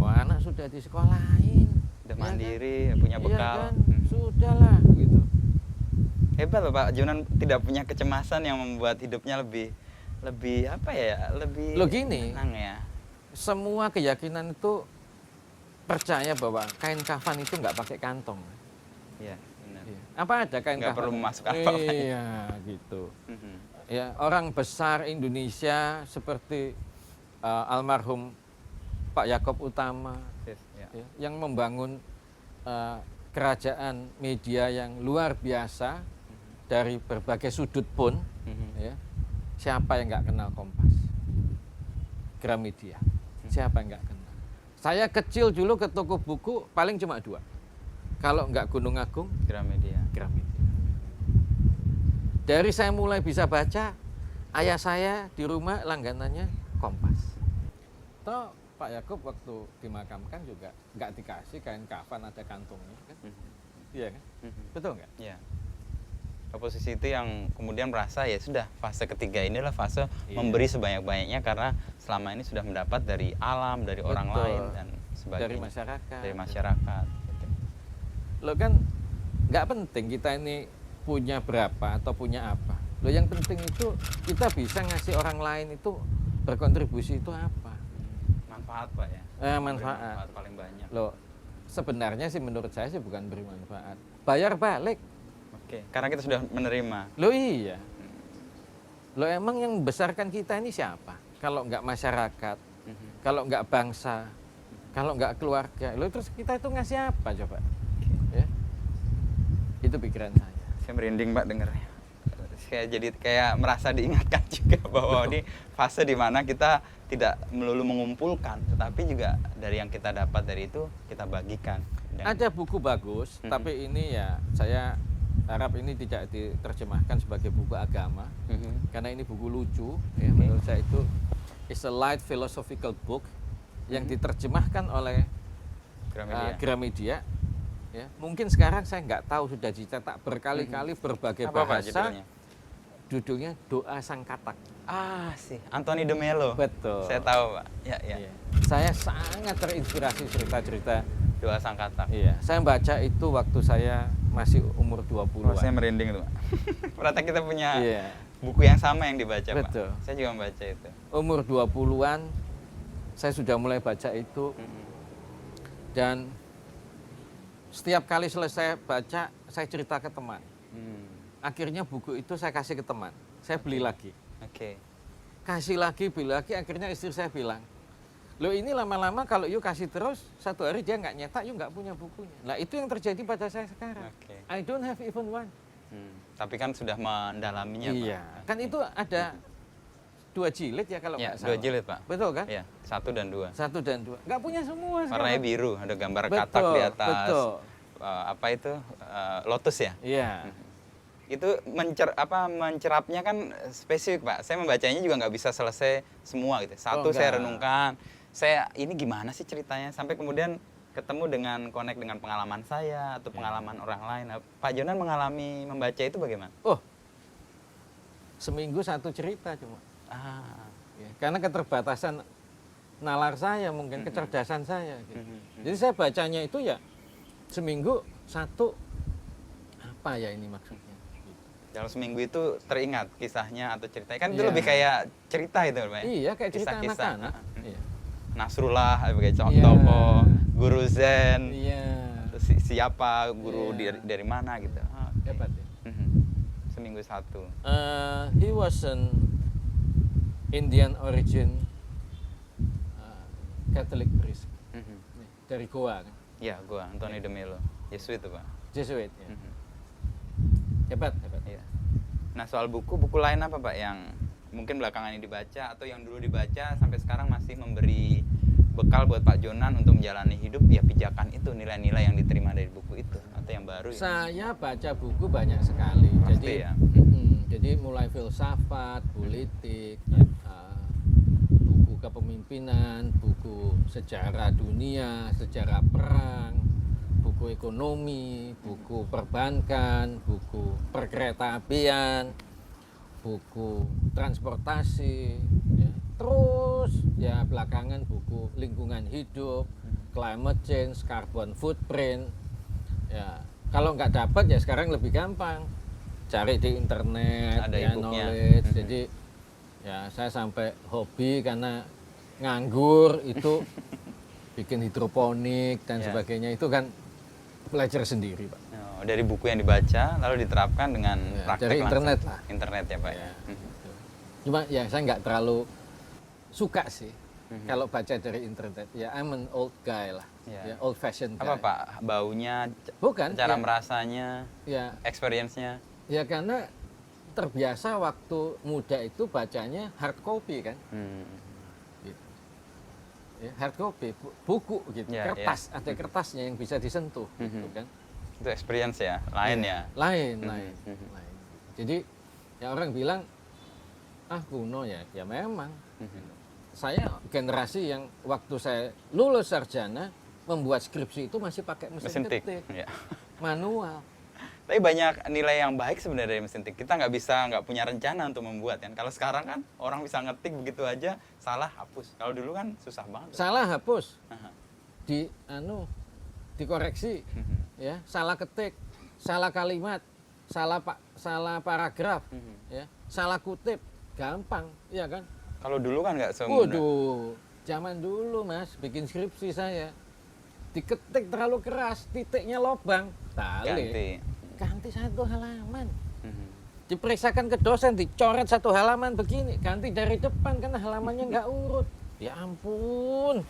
anak sudah di sekolahin, Udah ya mandiri, kan? punya Iya bekal. kan? Sudahlah gitu. Hebat loh Pak Jonan, tidak punya kecemasan yang membuat hidupnya lebih apa ya? Lebih Loh gini, tenang ya. semua keyakinan itu percaya bahwa kain kafan itu nggak pakai kantong. Iya, benar. Iya. Apa ada kain Nggak kafan? perlu memasukkan apa-apa. Iya, gitu. Ya, orang besar Indonesia seperti almarhum Pak Yaakob Utama Ya. ya, yang membangun kerajaan media yang luar biasa dari berbagai sudut pun, ya, siapa yang nggak kenal Kompas, Gramedia, siapa yang nggak kenal. Saya kecil dulu ke toko buku paling cuma 2, kalau nggak Gunung Agung, Gramedia. Gramedia. Dari saya mulai bisa baca, ayah saya di rumah langganannya Kompas. Toh Pak Yakub waktu dimakamkan juga nggak dikasih kain kafan ada kantongnya kan? Iya kan? Betul nggak? Ya. Posisi itu yang kemudian merasa ya sudah fase ketiga inilah fase memberi sebanyak-banyaknya karena selama ini sudah mendapat dari alam, dari orang lain dan sebagainya. Dari masyarakat. Dari masyarakat. Lo kan nggak penting kita ini punya berapa atau punya apa. Lo yang penting itu kita bisa ngasih orang lain itu berkontribusi itu apa? Manfaat Pak ya. Manfaat paling banyak. Lo sebenarnya sih menurut saya sih bukan beri manfaat, bayar balik. Oke, karena kita sudah menerima. Lo iya. Lo emang yang membesarkan kita ini siapa? Kalau nggak masyarakat, kalau nggak bangsa, kalau nggak keluarga, lo terus kita itu ngasih apa coba? Ya? Itu pikiran saya. Saya merinding Pak dengarnya. Saya jadi kayak merasa diingatkan juga bahwa ini fase di mana kita tidak melulu mengumpulkan, tetapi juga dari yang kita dapat dari itu kita bagikan. Ada buku bagus, tapi ini ya saya harap ini tidak diterjemahkan sebagai buku agama, karena ini buku lucu. Ya, menurut saya itu is a light philosophical book yang diterjemahkan oleh Gramedia. Ya, mungkin sekarang saya nggak tahu sudah dicetak berkali-kali berbagai bahasa. Judulnya Doa Sang Katak. Ah sih, Anthony de Mello. Betul. Saya tahu Pak. Ya, ya. Iya. Saya sangat terinspirasi cerita-cerita Doa Sang Katak. Iya, saya baca itu waktu saya masih umur 20-an. Saya merinding itu Pak. Ternyata kita punya Iya. buku yang sama yang dibaca Betul. Pak. Saya juga membaca itu. Umur 20-an saya sudah mulai baca itu. Dan setiap kali selesai baca, saya cerita ke teman. Akhirnya buku itu saya kasih ke teman. Saya beli lagi. Oke. Kasih lagi, beli lagi. Akhirnya istri saya bilang, lo ini lama-lama kalau yuk kasih terus, satu hari dia nggak nyetak, yuk nggak punya bukunya. Nah itu yang terjadi pada saya sekarang. Oke. I don't have even one. Tapi kan sudah mendalaminya Iya. Pak. Kan itu ada 2 jilid ya kalau Ya, nggak salah. 2 jilid Pak. Betul kan? Ya, 1 dan 2. 1 dan 2. Nggak punya semua Warnanya sekarang. biru, ada gambar Betul, katak di atas. betul. Apa itu? Lotus ya? Iya. Itu mencerapnya kan spesifik Pak. Saya membacanya juga nggak bisa selesai semua gitu. Satu saya enggak. renungkan, saya ini gimana sih ceritanya sampai kemudian ketemu dengan connect dengan pengalaman saya atau pengalaman orang lain. Nah, Pak Jonan mengalami membaca itu bagaimana? Oh, seminggu 1 cerita cuma. Ya, karena keterbatasan nalar saya mungkin, kecerdasan saya. Gitu. Jadi saya bacanya itu ya seminggu 1, apa ya ini maksudnya. Dalam seminggu itu teringat kisahnya atau ceritanya kan itu Iya. lebih kayak cerita itu Pak. Iya, kayak cerita Kisah-kisah. anak-anak. Iya. Nasrullah sebagai Iya. tokoh, Guru Zen, Iya. terus siapa guru Iya. dari mana gitu. Oke. Hebat ya. Seminggu 1. He was an Indian origin Catholic priest dari Goa kan. Ya, gua Anthony de Mello, Yesuit itu Pak. Jesuit ya. Hebat, hebat. Iya. Nah soal buku lain apa Pak yang mungkin belakangan ini dibaca atau yang dulu dibaca sampai sekarang masih memberi bekal buat Pak Jonan untuk menjalani hidup ya pijakan itu, nilai-nilai yang diterima dari buku itu atau yang baru ya? Saya baca buku banyak sekali. Pasti ya. Jadi mulai filsafat, politik, buku kepemimpinan, buku sejarah dunia, sejarah perang, buku ekonomi, buku perbankan, buku perkeretaapian, buku transportasi, ya. Terus ya belakangan buku lingkungan hidup, climate change, carbon footprint. Ya, kalau nggak dapat ya sekarang lebih gampang, cari di internet, ada ya, e-booknya. knowledge. Jadi ya saya sampai hobi karena nganggur itu bikin hidroponik dan Ya. sebagainya itu kan belajar sendiri Pak. Oh, dari buku yang dibaca lalu diterapkan dengan Ya, praktek dari langsung. internet lah. Internet ya Pak. Ya, Cuma ya saya nggak terlalu suka sih Kalau baca dari internet, ya I'm an old guy lah, Ya. ya old fashioned guy. Apa Pak? Baunya, Bukan, cara ya, merasanya, ya, experience-nya? ya karena terbiasa waktu muda itu bacanya hard copy kan, gitu. Ya, hard copy, buku gitu, Ya, kertas, ada kertasnya yang bisa disentuh, gitu kan. Itu experience ya, lain ya. Lain. Jadi ya orang bilang kuno ya, ya memang. Saya generasi yang waktu saya lulus sarjana membuat skripsi itu masih pakai mesin Mesin tik. ketik, Ya. manual. Tapi banyak nilai yang baik sebenarnya dari mesin tik. Kita nggak punya rencana untuk membuat kan. Kalau sekarang kan orang bisa ngetik begitu aja, salah hapus. Kalau dulu kan susah banget. Salah hapus, Aha. dikoreksi, ya, salah ketik, salah kalimat, salah paragraf, ya, salah kutip, gampang, ya kan? Kalau dulu kan nggak semudah. Waduh, zaman dulu mas, bikin skripsi saya, diketik terlalu keras, titiknya lobang, balik, ganti satu halaman. Diperiksakan ke dosen, dicoret satu halaman begini, ganti dari depan karena halamannya nggak urut. Ya ampun.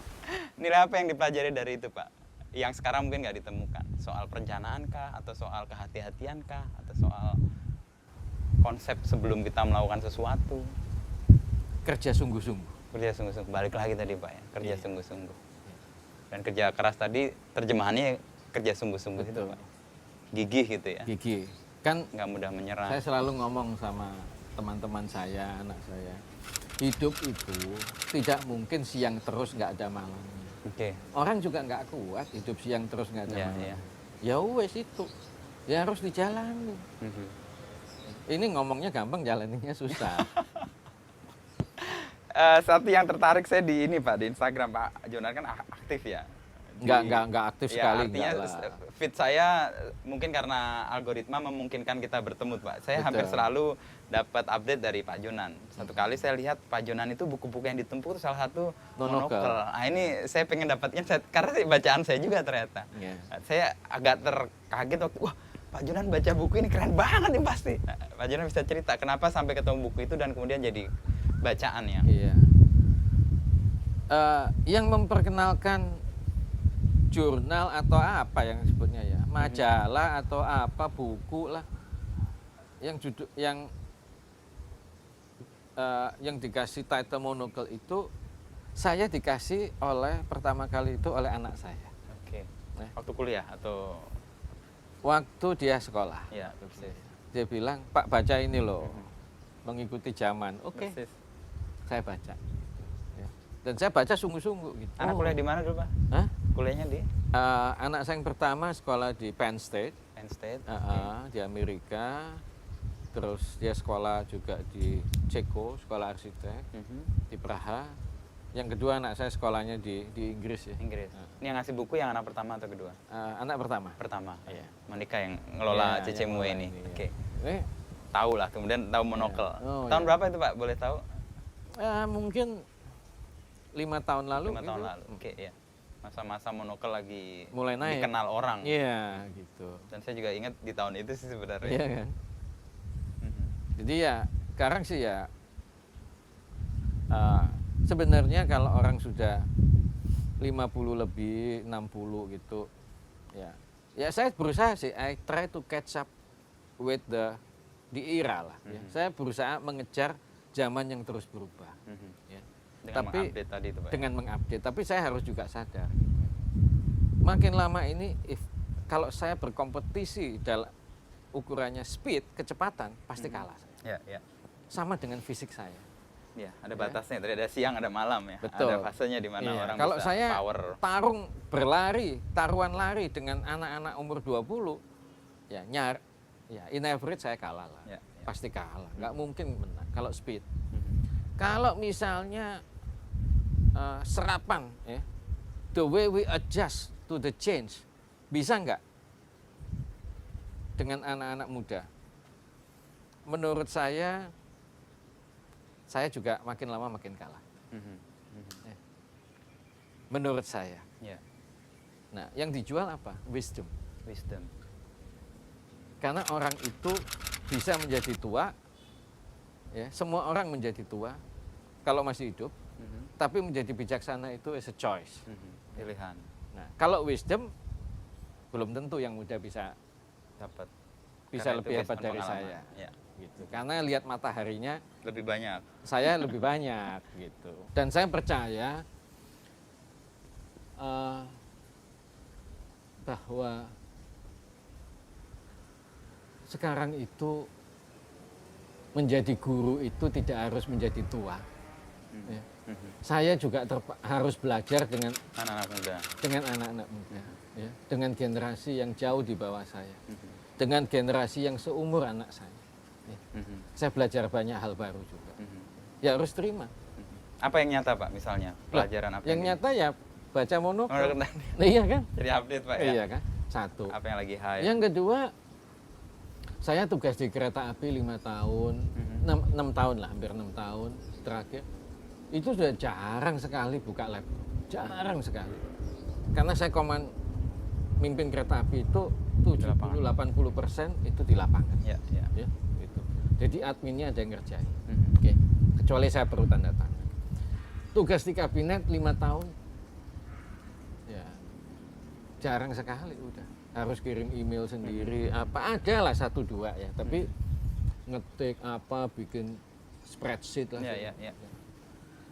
Nilai apa yang dipelajari dari itu Pak? Yang sekarang mungkin nggak ditemukan. Soal perencanaan kah? Atau soal kehati-hatian kah? Atau soal konsep sebelum kita melakukan sesuatu? Kerja sungguh-sungguh. Kerja sungguh-sungguh. Balik lagi tadi Pak ya, kerja Iya. sungguh-sungguh. Dan kerja keras tadi terjemahannya kerja sungguh-sungguh itu Betul. Pak. Gigih gitu ya. Gigi. Kan Nggak mudah menyerah. saya selalu ngomong sama teman-teman saya, anak saya, hidup itu tidak mungkin siang terus nggak ada malamnya. Oke. Orang juga nggak kuat hidup siang terus nggak ada Iya, malam. iya. Ya wes itu, ya harus dijalani. Ini ngomongnya gampang, jalaninya susah. Satu yang tertarik saya di ini Pak, di Instagram Pak Jonan kan aktif ya. Nggak aktif Ya, sekali. artinya nggak lah. feed saya mungkin karena algoritma memungkinkan kita bertemu Pak. Saya Betul. hampir selalu dapat update dari Pak Jonan. Satu kali saya lihat Pak Jonan itu buku-buku yang ditumpuk itu salah satu Monokel. monokel. Nah ini saya pengen dapatnya karena bacaan saya juga ternyata. Iya. Saya agak terkaget waktu, wah Pak Jonan baca buku ini keren banget nih pasti. Nah, Pak Jonan bisa cerita kenapa sampai ketemu buku itu dan kemudian jadi bacaannya. Iya. Yang memperkenalkan jurnal atau apa yang disebutnya ya, majalah atau apa, buku lah, yang yang dikasih title monokel itu saya dikasih pertama kali itu oleh anak saya. Oke. Nah. Waktu kuliah atau Waktu dia sekolah, ya, persis. dia bilang, Pak baca ini loh, mengikuti zaman. Oke, Persis. saya baca. Ya. Dan saya baca sungguh-sungguh gitu. Anak kuliah di mana dulu Pak? Hah? Kuliahnya di Anak saya yang pertama sekolah di Penn State, Penn State. di Amerika. Terus dia sekolah juga di Ceko, sekolah arsitek, di Praha. Yang kedua anak saya sekolahnya di Inggris ya. Inggris. Ini yang ngasih buku yang anak pertama atau kedua? Anak pertama. Pertama. Iya. Monica yang ngelola Iya, CCMU yang ini. ngelola ini, Oke. iya. Tahu lah, kemudian tahu monokel. Oh, Tahun iya. berapa itu Pak? Boleh tahu? Mungkin 5 tahun lalu. 5 tahun gitu. lalu. Oke, ya. Masa-masa monokel lagi Mulai naik. dikenal orang. Iya, gitu. Dan saya juga ingat di tahun itu sih sebenarnya. Iya kan. Jadi ya sekarang sih ya sebenarnya kalau orang sudah 50 lebih, 60 gitu, ya saya berusaha sih, I try to catch up with the era lah. Ya. Saya berusaha mengejar zaman yang terus berubah. Ya. Dengan Tapi mengupdate tadi itu Pak. dengan mengupdate, tapi saya harus juga sadar, makin lama ini, kalau saya berkompetisi dalam ukurannya speed, kecepatan, pasti kalah saya. Ya, ya. Sama dengan fisik saya. Ya, ada batasnya. Tadi ada siang, ada malam ya. Betul. Ada fasenya di mana Iya. orang Kalau bisa saya power. taruhan lari dengan anak-anak umur 20, ya in average saya kalah lah. Ya, ya. Pasti kalah, nggak mungkin menang kalau speed. Kalau misalnya serapan, ya, the way we adjust to the change, bisa nggak dengan anak-anak muda? Menurut saya juga makin lama makin kalah. Menurut saya. Ya, Nah, yang dijual apa? Wisdom. wisdom. Karena orang itu bisa menjadi tua, ya, semua orang menjadi tua, kalau masih hidup, tapi menjadi bijaksana itu is a choice. Pilihan Nah, kalau wisdom belum tentu yang muda bisa dapat. bisa Karena itu lebih based hebat on dari pengalaman. saya. Ya. Gitu. Karena lihat mataharinya Lebih banyak. saya lebih banyak gitu. Dan saya percaya bahwa sekarang itu menjadi guru itu tidak harus menjadi tua. Ya. Saya juga harus belajar dengan Anak-anak muda. anak-anak muda, ya, dengan generasi yang jauh di bawah saya, dengan generasi yang seumur anak saya. Ya. Saya belajar banyak hal baru juga. Ya harus terima. Apa yang nyata Pak misalnya? Pelajaran apa Yang nyata ya baca monokel. Monokel. Iya kan? Jadi update Pak ya? Iya kan? Satu. Apa yang lagi hype? Yang kedua, saya tugas di kereta api 5 tahun, 6 tahun lah, hampir 6 tahun terakhir. Itu sudah jarang sekali buka laptop, jarang sekali. Karena saya mimpin kereta api itu 70-80% itu di lapangan. Ya, ya. Ya, gitu. Jadi adminnya ada yang ngerjain. Oke. Kecuali saya perlu tanda tangan. Tugas di kabinet 5 tahun, ya jarang sekali udah. Harus kirim email sendiri, apa ada lah 1-2 ya. Tapi ngetik apa, bikin spreadsheet lah. Ya, ya, ya.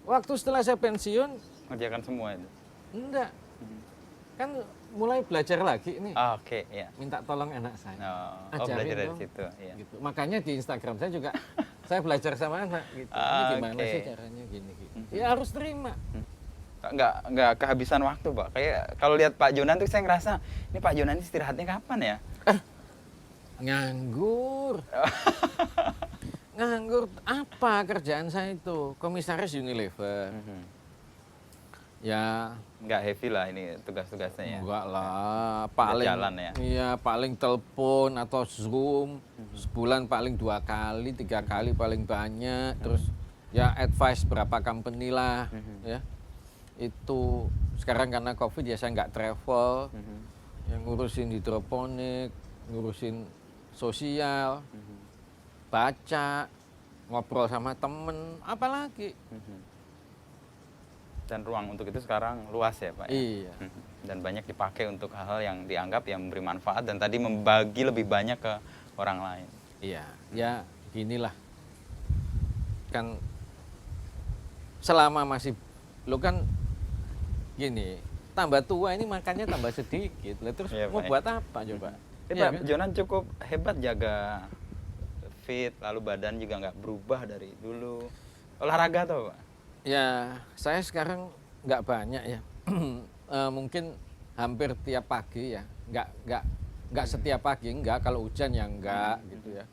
Waktu setelah saya pensiun, Ngerjakan semua itu. enggak. Kan mulai belajar lagi nih. Oke, ya. Minta tolong anak saya. Oh, Ajarin belajar dari dong. situ, ya. Gitu. Makanya di Instagram saya juga saya belajar sama anak gitu. Ini gimana Oke. sih caranya gini. Ya harus terima. Nggak kehabisan waktu Pak. Kayak kalau lihat Pak Jonan tuh saya ngerasa ini Pak Jonan istirahatnya kapan ya? Nganggur. Nganggur apa kerjaan saya itu? Komisaris Unilever. Ya Nggak heavy lah ini tugas-tugasnya ya. enggak lah, paling jalan ya? Iya, paling telepon atau Zoom sebulan paling 2 kali, 3 kali paling banyak. Terus ya advice berapa company lah, ya. Itu sekarang karena Covid ya saya nggak travel, yang ngurusin hidroponik, ngurusin sosial, baca, ngobrol sama temen, apalagi. Dan ruang untuk itu sekarang luas ya Pak ya? Iya. Dan banyak dipakai untuk hal-hal yang dianggap yang memberi manfaat dan tadi membagi lebih banyak ke orang lain. Iya, ya ginilah. Kan selama masih lo kan gini, tambah tua ini makannya tambah sedikit. Lah terus Iya, mau Pak, ya. buat apa coba? Tapi Iya Pak kan? Jonan cukup hebat jaga fit, lalu badan juga nggak berubah dari dulu. Olahraga tuh Pak? Ya, saya sekarang nggak banyak ya. Mungkin hampir tiap pagi ya. Nggak setiap pagi, enggak. Kalau hujan ya enggak gitu ya.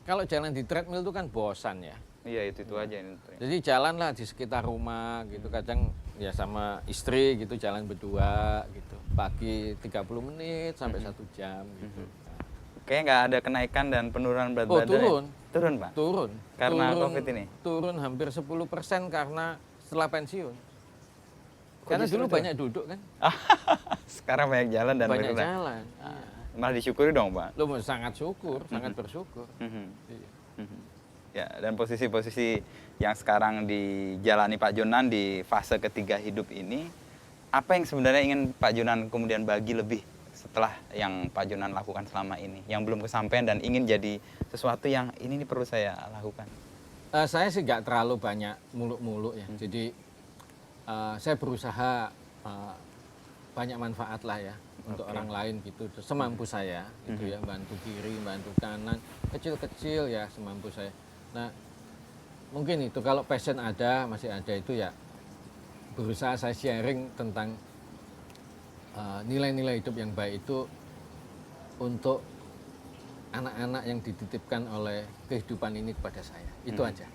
Kalau jalan di treadmill itu kan bosan ya. Iya itu aja ini. Jadi jalanlah di sekitar rumah gitu. Kadang ya sama istri gitu jalan berdua gitu. Pagi 30 menit sampai 1 jam gitu. Kayaknya nggak ada kenaikan dan penurunan berat Oh, badan. turun. Ya? Turun Pak? Turun. Karena Turun- Covid ini? Turun hampir 10% karena setelah pensiun. Karena justru dulu itu? banyak duduk kan. Sekarang banyak jalan dan Banyak bergerak. jalan. Malah disyukuri dong Pak. Lo sangat syukur, sangat bersyukur. Mhm. Iya. Mhm. Ya, dan posisi-posisi yang sekarang dijalani Pak Jonan di fase ketiga hidup ini, apa yang sebenarnya ingin Pak Jonan kemudian bagi lebih setelah yang Pak Jonan lakukan selama ini, yang belum kesampaian dan ingin jadi sesuatu yang ini nih perlu saya lakukan? Saya sih nggak terlalu banyak muluk-muluk ya. Jadi saya berusaha banyak manfaat lah ya untuk orang lain gitu, semampu saya gitu ya, bantu kiri, bantu kanan, kecil-kecil ya semampu saya. Nah mungkin itu kalau passion masih ada itu ya berusaha saya sharing tentang nilai-nilai hidup yang baik itu untuk anak-anak yang dititipkan oleh kehidupan ini kepada saya. Itu aja.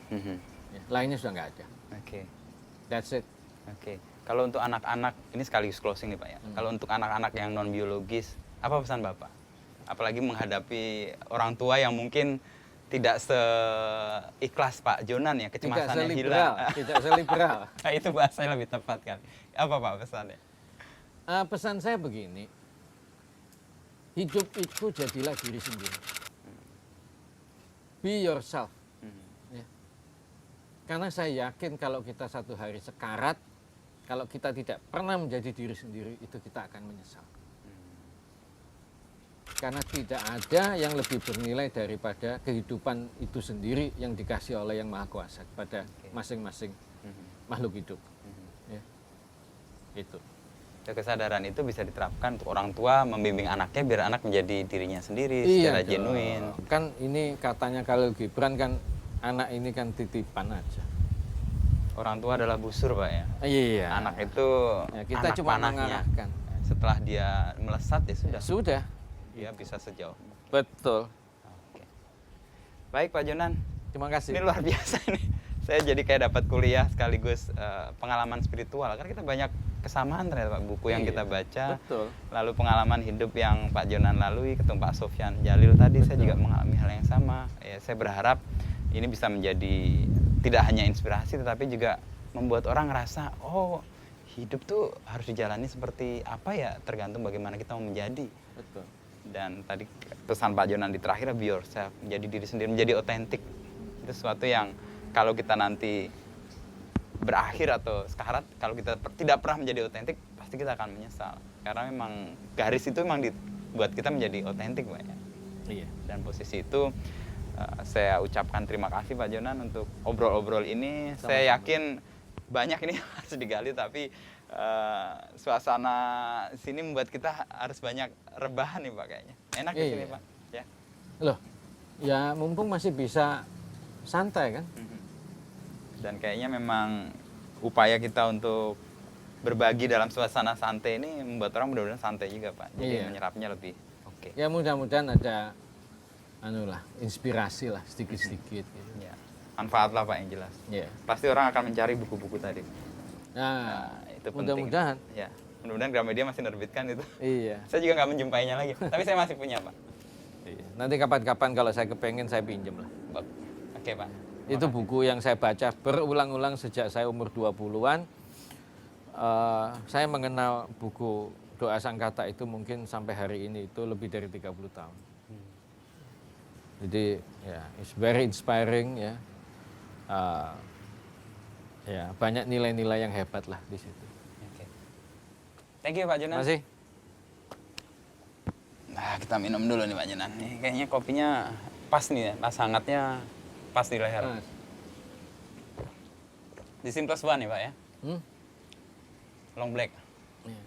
Ya, lainnya sudah nggak ada. Oke. That's it. Oke. Kalau untuk anak-anak, ini sekaligus closing nih Pak ya. Kalau untuk anak-anak yang non biologis, apa pesan Bapak? Apalagi menghadapi orang tua yang mungkin tidak seikhlas Pak Jonan ya, kecemasannya hilang. Tidak seliberal. Nah, itu bahasanya lebih tepat kali. Apa Pak pesannya? Pesan saya begini, hidup itu jadilah diri sendiri. Be yourself. Ya. Karena saya yakin kalau kita satu hari sekarat, kalau kita tidak pernah menjadi diri sendiri, itu kita akan menyesal. Karena tidak ada yang lebih bernilai daripada kehidupan itu sendiri yang dikasih oleh Yang Maha Kuasa kepada masing-masing makhluk hidup. Ya. Itu. Kesadaran itu bisa diterapkan untuk orang tua membimbing anaknya biar anak menjadi dirinya sendiri secara dong. genuine. Kan ini katanya Khalil Gibran kan anak ini kan titipan aja. Orang tua adalah busur, Pak ya. Iya. Anak itu Ya, kita anak cuma panahnya. mengarahkan. Setelah dia melesat ya sudah. Sudah. Dia bisa sejauh. Betul. Oke. Baik Pak Jonan. Terima kasih. Ini luar biasa nih. Saya jadi kayak dapat kuliah sekaligus pengalaman spiritual. Karena kita banyak kesamaan ternyata Pak, buku yang kita baca. Betul. Lalu pengalaman hidup yang Pak Jonan lalui, ketemu Pak Sofyan Jalil tadi, saya juga mengalami hal yang sama. Ya, saya berharap ini bisa menjadi tidak hanya inspirasi tetapi juga membuat orang ngerasa, oh hidup tuh harus dijalani seperti apa ya, tergantung bagaimana kita mau menjadi. Betul. Dan tadi pesan Pak Jonan di terakhir, be yourself, menjadi diri sendiri, menjadi otentik. Itu sesuatu yang kalau kita nanti berakhir atau sekarat, kalau kita tidak pernah menjadi otentik, pasti kita akan menyesal. Karena memang garis itu memang dibuat kita menjadi otentik, Pak ya. Iya. Dan posisi itu saya ucapkan terima kasih Pak Jonan untuk obrol-obrol ini. Sama-sama. Saya yakin banyak ini harus digali, tapi suasana sini membuat kita harus banyak rebahan nih Pak kayaknya. Enak di sini Iya. Pak. Ya. Loh, ya mumpung masih bisa santai kan? Dan kayaknya memang upaya kita untuk berbagi dalam suasana santai ini membuat orang benar-benar santai juga Pak. Jadi Iya. menyerapnya lebih oke. Ya mudah-mudahan ada inspirasi lah sedikit-sedikit gitu. Ya. Manfaat lah Pak yang jelas. Ya. Pasti orang akan mencari buku-buku tadi. Nah, Itu penting. mudah-mudahan. Ya, mudah-mudahan Gramedia masih nerbitkan itu. Iya. Saya juga nggak menjumpainya lagi, tapi saya masih punya Pak. Iya. Nanti kapan-kapan kalau saya kepengen saya pinjem lah. Oke Pak. Itu buku yang saya baca berulang-ulang sejak saya umur 20-an. Saya mengenal buku Doa Sangkata itu mungkin sampai hari ini itu lebih dari 30 tahun. Jadi ya, it's very inspiring ya. Ya, banyak nilai-nilai yang hebat lah di situ. Oke. Thank you Pak Jonan. Terima kasih. Nah, kita minum dulu nih Pak Jonan. Nih, kayaknya kopinya pas nih ya, pas hangatnya pas di leher. Mas. Di Simples One nih Pak ya, Hmm? long black. Iya.